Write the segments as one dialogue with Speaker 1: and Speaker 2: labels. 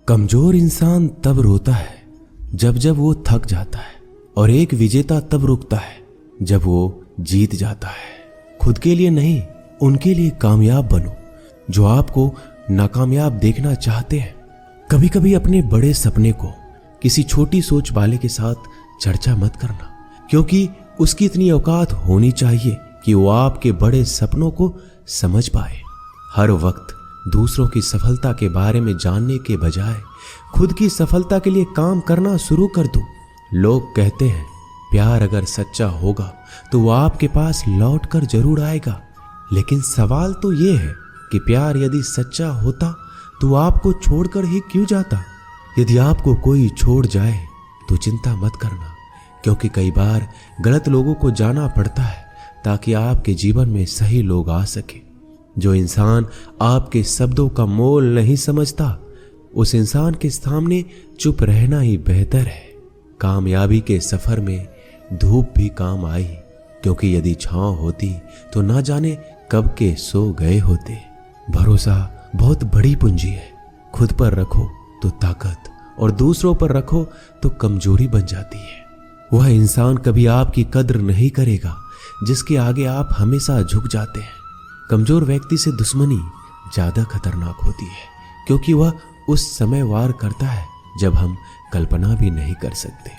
Speaker 1: कमजोर इंसान तब रोता है जब जब वो थक जाता है, और एक विजेता तब रुकता है जब वो जीत जाता है। खुद के लिए नहीं, उनके लिए कामयाब बनो जो आपको नाकामयाब देखना चाहते हैं। कभी कभी अपने बड़े सपने को किसी छोटी सोच वाले के साथ चर्चा मत करना, क्योंकि उसकी इतनी औकात होनी चाहिए कि वो आपके बड़े सपनों को समझ पाए। हर वक्त दूसरों की सफलता के बारे में जानने के बजाय खुद की सफलता के लिए काम करना शुरू कर दो। लोग कहते हैं प्यार अगर सच्चा होगा तो वो आपके पास लौट कर जरूर आएगा, लेकिन सवाल तो ये है कि प्यार यदि सच्चा होता तो आपको छोड़कर ही क्यों जाता। यदि आपको कोई छोड़ जाए तो चिंता मत करना, क्योंकि कई बार गलत लोगों को जाना पड़ता है ताकि आपके जीवन में सही लोग आ सके। जो इंसान आपके शब्दों का मोल नहीं समझता, उस इंसान के सामने चुप रहना ही बेहतर है। कामयाबी के सफर में धूप भी काम आई, क्योंकि यदि छांव होती तो ना जाने कब के सो गए होते। भरोसा बहुत बड़ी पूंजी है। खुद पर रखो तो ताकत, और दूसरों पर रखो तो कमजोरी बन जाती है। वह इंसान कभी आपकी कद्र नहीं करेगा जिसके आगे आप हमेशा झुक जाते हैं। कमजोर व्यक्ति से दुश्मनी ज्यादा खतरनाक होती है, क्योंकि वह उस समय वार करता है जब हम कल्पना भी नहीं कर सकते।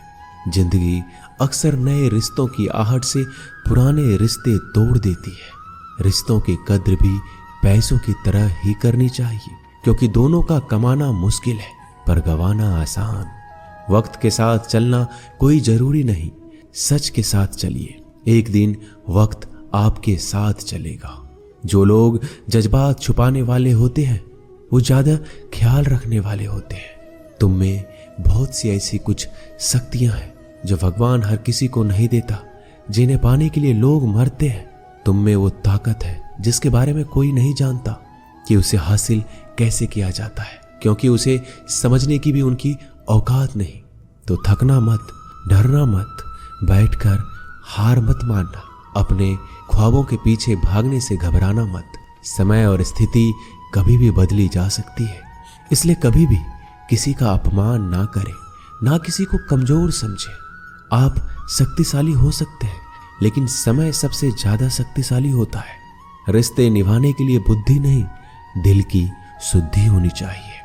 Speaker 1: जिंदगी अक्सर नए रिश्तों की आहट से पुराने रिश्ते तोड़ देती है। रिश्तों की कद्र भी पैसों की तरह ही करनी चाहिए, क्योंकि दोनों का कमाना मुश्किल है पर गंवाना आसान। वक्त के साथ चलना कोई जरूरी नहीं, सच के साथ चलिए। एक दिन वक्त आपके साथ चलेगा। जो लोग जज्बात छुपाने वाले होते हैं वो ज्यादा ख्याल रखने वाले होते हैं। तुम में बहुत सी ऐसी कुछ शक्तियां हैं जो भगवान हर किसी को नहीं देता, जिन्हें पाने के लिए लोग मरते हैं। तुम में वो ताकत है जिसके बारे में कोई नहीं जानता कि उसे हासिल कैसे किया जाता है, क्योंकि उसे समझने की भी उनकी औकात नहीं। तो थकना मत, डरना मत, बैठकर हार मत मानना, अपने ख्वाबों के पीछे भागने से घबराना मत। समय और स्थिति कभी भी बदली जा सकती है, इसलिए कभी भी किसी का अपमान ना करें, ना किसी को कमजोर समझे। आप शक्तिशाली हो सकते हैं, लेकिन समय सबसे ज्यादा शक्तिशाली होता है। रिश्ते निभाने के लिए बुद्धि नहीं, दिल की शुद्धि होनी चाहिए।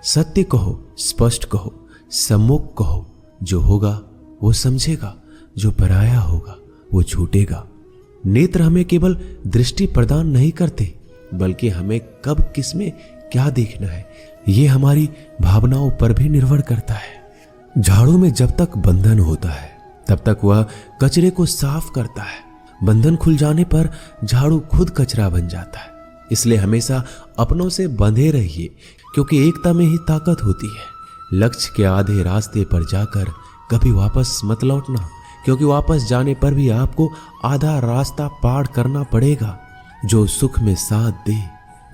Speaker 1: सत्य कहो, स्पष्ट कहो, सम्मुख कहो। जो होगा वो समझेगा, जो पराया होगा वो छूटेगा। नेत्र हमें केवल दृष्टि प्रदान नहीं करते, बल्कि हमें कब किस में क्या देखना है ये हमारी भावनाओं पर भी निर्भर करता है। झाड़ू में जब तक बंधन होता है तब तक वह कचरे को साफ करता है। बंधन खुल जाने पर झाड़ू खुद कचरा बन जाता है। इसलिए हमेशा अपनों से बंधे रहिए, क्योंकि एकता में ही ताकत होती है। लक्ष्य के आधे रास्ते पर जाकर कभी वापस मत लौटना, क्योंकि वापस जाने पर भी आपको आधा रास्ता पार करना पड़ेगा। जो सुख में साथ दे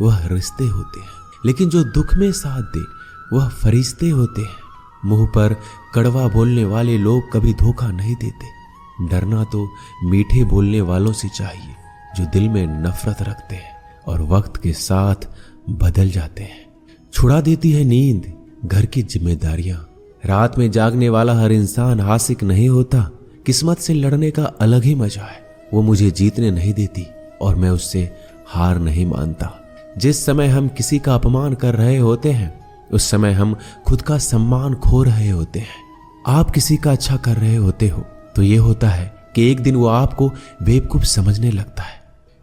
Speaker 1: वह रिश्ते होते हैं, लेकिन जो दुख में साथ दे वह फरिश्ते होते हैं। मुंह पर कड़वा बोलने वाले लोग कभी धोखा नहीं देते। डरना तो मीठे बोलने वालों से चाहिए जो दिल में नफरत रखते हैं और वक्त के साथ बदल जाते हैं। छुड़ा देती है नींद घर की जिम्मेदारियां। रात में जागने वाला हर इंसान आशिक नहीं होता। किस्मत से लड़ने का अलग ही मजा है। वो मुझे जीतने नहीं देती और मैं उससे हार नहीं मानता। जिस समय हम किसी का अपमान कर रहे होते हैं उस समय हम खुद का सम्मान खो रहे होते हैं। आप किसी का अच्छा कर रहे होते हो तो ये होता है कि एक दिन वो आपको बेवकूफ समझने लगता है।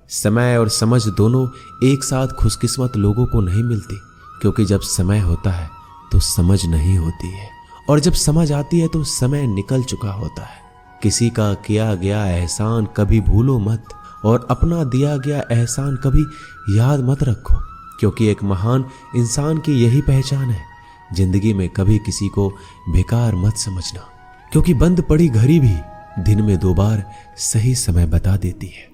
Speaker 1: समय और समझ दोनों एक साथ खुशकिस्मत लोगों को नहीं मिलती, क्योंकि जब समय होता है तो समझ नहीं होती है, और जब समझ आती है तो समय निकल चुका होता है। किसी का किया गया एहसान कभी भूलो मत, और अपना दिया गया एहसान कभी याद मत रखो, क्योंकि एक महान इंसान की यही पहचान है। जिंदगी में कभी किसी को बेकार मत समझना, क्योंकि बंद पड़ी घड़ी भी दिन में 2 बार सही समय बता देती है।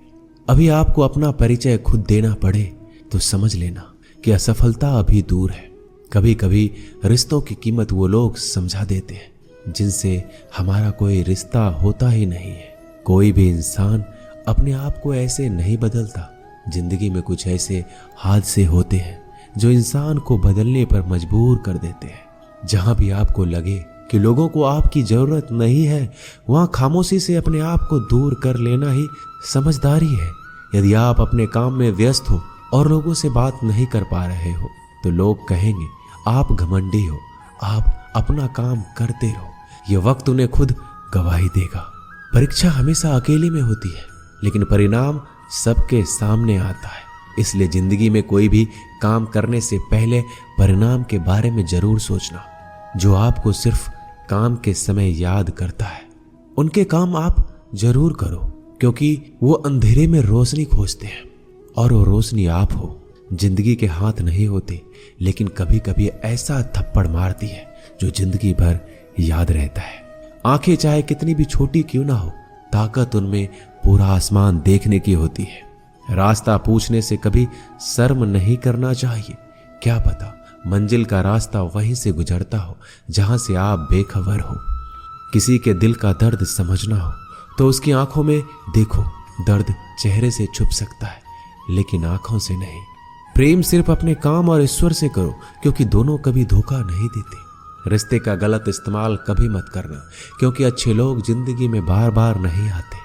Speaker 1: अभी आपको अपना परिचय खुद देना पड़े तो समझ लेना कि असफलता अभी दूर है। कभी कभी रिश्तों की कीमत वो लोग समझा देते हैं जिनसे हमारा कोई रिश्ता होता ही नहीं है। कोई भी इंसान अपने आप को ऐसे नहीं बदलता। जिंदगी में कुछ ऐसे हादसे होते हैं जो इंसान को बदलने पर मजबूर कर देते हैं। जहां भी आपको लगे कि लोगों को आपकी जरूरत नहीं है, वहां खामोशी से अपने आप को दूर कर लेना ही समझदारी है। यदि आप अपने काम में व्यस्त हो और लोगों से बात नहीं कर पा रहे हो तो लोग कहेंगे आप घमंडी हो, आप अपना काम करते रहो। ये वक्त उन्हें खुद गवाही देगा। परीक्षा हमेशा अकेले में होती है, लेकिन परिणाम सबके सामने आता है। इसलिए जिंदगी में कोई भी काम करने से पहले परिणाम के बारे में जरूर सोचना। जो आपको सिर्फ काम के समय याद करता है, उनके काम आप जरूर करो, क्योंकि वो अंधेरे में रोशनी खोजते हैं और वो रोशनी आप हो। जिंदगी के हाथ नहीं होते, लेकिन कभी कभी ऐसा थप्पड़ मारती है जो जिंदगी भर याद रहता है। आंखें चाहे कितनी भी छोटी क्यों ना हो, ताकत उनमें पूरा आसमान देखने की होती है। रास्ता पूछने से कभी शर्म नहीं करना चाहिए। क्या पता मंजिल का रास्ता वहीं से गुजरता हो जहां से आप बेखबर हो। किसी के दिल का दर्द समझना हो तो उसकी आंखों में देखो। दर्द चेहरे से छुप सकता है, लेकिन आंखों से नहीं। प्रेम सिर्फ अपने काम और ईश्वर से करो, क्योंकि दोनों कभी धोखा नहीं देते। रिश्ते का गलत इस्तेमाल कभी मत करना, क्योंकि अच्छे लोग जिंदगी में बार बार नहीं आते।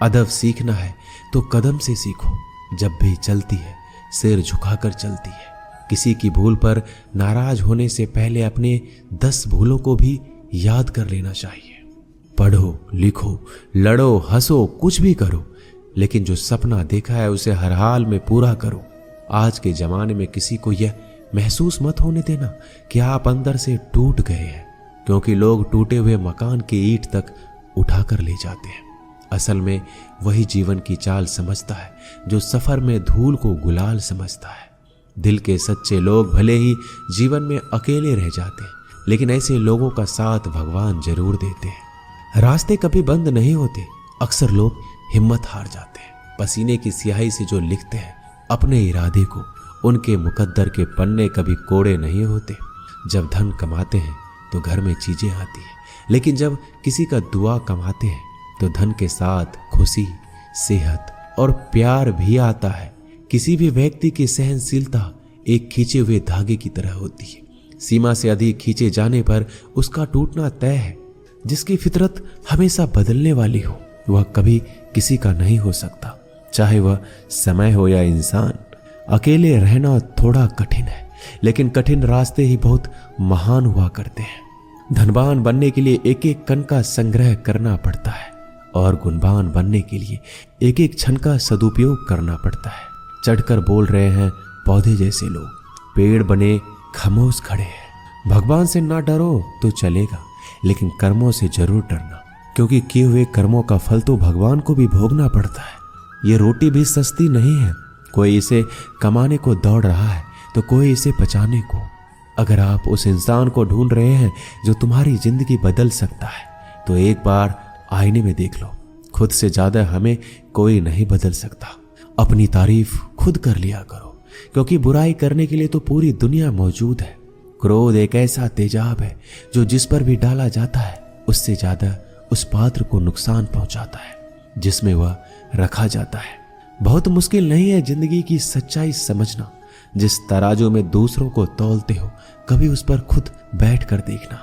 Speaker 1: अदब सीखना है तो कदम से सीखो। जब भी चलती है सिर झुकाकर चलती है। किसी की भूल पर नाराज होने से पहले अपने 10 भूलों को भी याद कर लेना चाहिए। पढ़ो, लिखो, लड़ो, हंसो, कुछ भी करो, लेकिन जो सपना देखा है उसे हर हाल में पूरा करो। आज के जमाने में किसी को यह महसूस मत होने देना कि आप अंदर से टूट गए हैं, क्योंकि लोग टूटे हुए मकान की ईंट तक उठाकर ले जाते हैं। असल में वही जीवन की चाल समझता है जो सफर में धूल को गुलाल समझता है। दिल के सच्चे लोग भले ही जीवन में अकेले रह जाते हैं, लेकिन ऐसे लोगों का साथ भगवान जरूर देते हैं। रास्ते कभी बंद नहीं होते। अक्सर लोग हिम्मत हार जाते हैं। पसीने की स्याही से जो लिखते हैं अपने इरादे को, उनके मुकद्दर के पन्ने कभी कोड़े नहीं होते। जब धन कमाते हैं तो घर में चीजें आती हैं, लेकिन जब किसी का दुआ कमाते हैं तो धन के साथ खुशी, सेहत और प्यार भी आता है। किसी भी व्यक्ति की सहनशीलता एक खींचे हुए धागे की तरह होती है। सीमा से अधिक खींचे जाने पर उसका टूटना तय है। जिसकी फितरत हमेशा बदलने वाली हो, वह कभी किसी का नहीं हो सकता, चाहे वह समय हो या इंसान। अकेले रहना थोड़ा कठिन है, लेकिन कठिन रास्ते ही बहुत महान हुआ करते हैं। धनवान बनने के लिए एक एक कण का संग्रह करना पड़ता है, और गुणवान बनने के लिए एक एक क्षण का सदुपयोग करना पड़ता है। चढ़कर बोल रहे हैं पौधे जैसे लोग, पेड़ बने खामोश खड़े हैं। भगवान से ना डरो तो चलेगा, लेकिन कर्मों से जरूर डरना, क्योंकि किए हुए कर्मों का फल तो भगवान को भी भोगना पड़ता है। ये रोटी भी सस्ती नहीं है। कोई इसे कमाने को दौड़ रहा है तो कोई इसे बचाने को। अगर आप उस इंसान को ढूंढ रहे हैं जो तुम्हारी जिंदगी बदल सकता है, तो एक बार आईने में देख लो। खुद से ज्यादा हमें कोई नहीं बदल सकता। अपनी तारीफ खुद कर लिया करो, क्योंकि बुराई करने के लिए तो पूरी दुनिया मौजूद है। क्रोध एक ऐसा तेजाब है जो जिस पर भी डाला जाता है उससे ज्यादा उस पात्र को नुकसान पहुंचाता है जिसमें वह रखा जाता है। बहुत मुश्किल नहीं है जिंदगी की सच्चाई समझना। जिस तराजू में दूसरों को तौलते हो, कभी उस पर खुद बैठ कर देखना।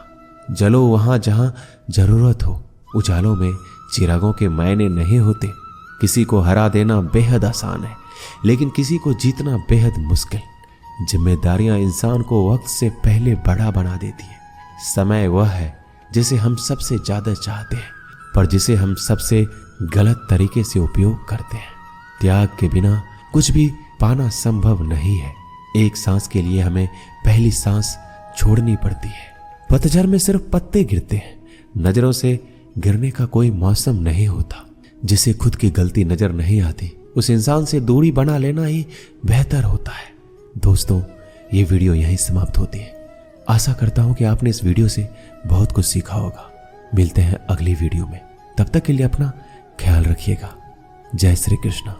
Speaker 1: जलो वहां जहां जरूरत हो। उजालों में चिरागों के मायने नहीं होते। किसी को हरा देना बेहद आसान है, लेकिन किसी को जीतना बेहद मुश्किल। जिम्मेदारियां इंसान को वक्त से पहले बड़ा बना देती है। समय वह है जिसे हम सबसे ज्यादा चाहते हैं, पर जिसे हम सबसे गलत तरीके से उपयोग करते हैं। त्याग के बिना कुछ भी पाना संभव नहीं है। एक सांस के लिए हमें पहली सांस छोड़नी पड़ती है। पतझड़ में सिर्फ पत्ते गिरते हैं। नजरों से गिरने का कोई मौसम नहीं होता। जिसे खुद की गलती नजर नहीं आती, उस इंसान से दूरी बना लेना ही बेहतर होता है। दोस्तों, ये वीडियो यहीं समाप्त होती है। आशा करता हूं कि आपने इस वीडियो से बहुत कुछ सीखा होगा। मिलते हैं अगली वीडियो में। तब तक के लिए अपना ख्याल रखिएगा। जय श्री कृष्ण।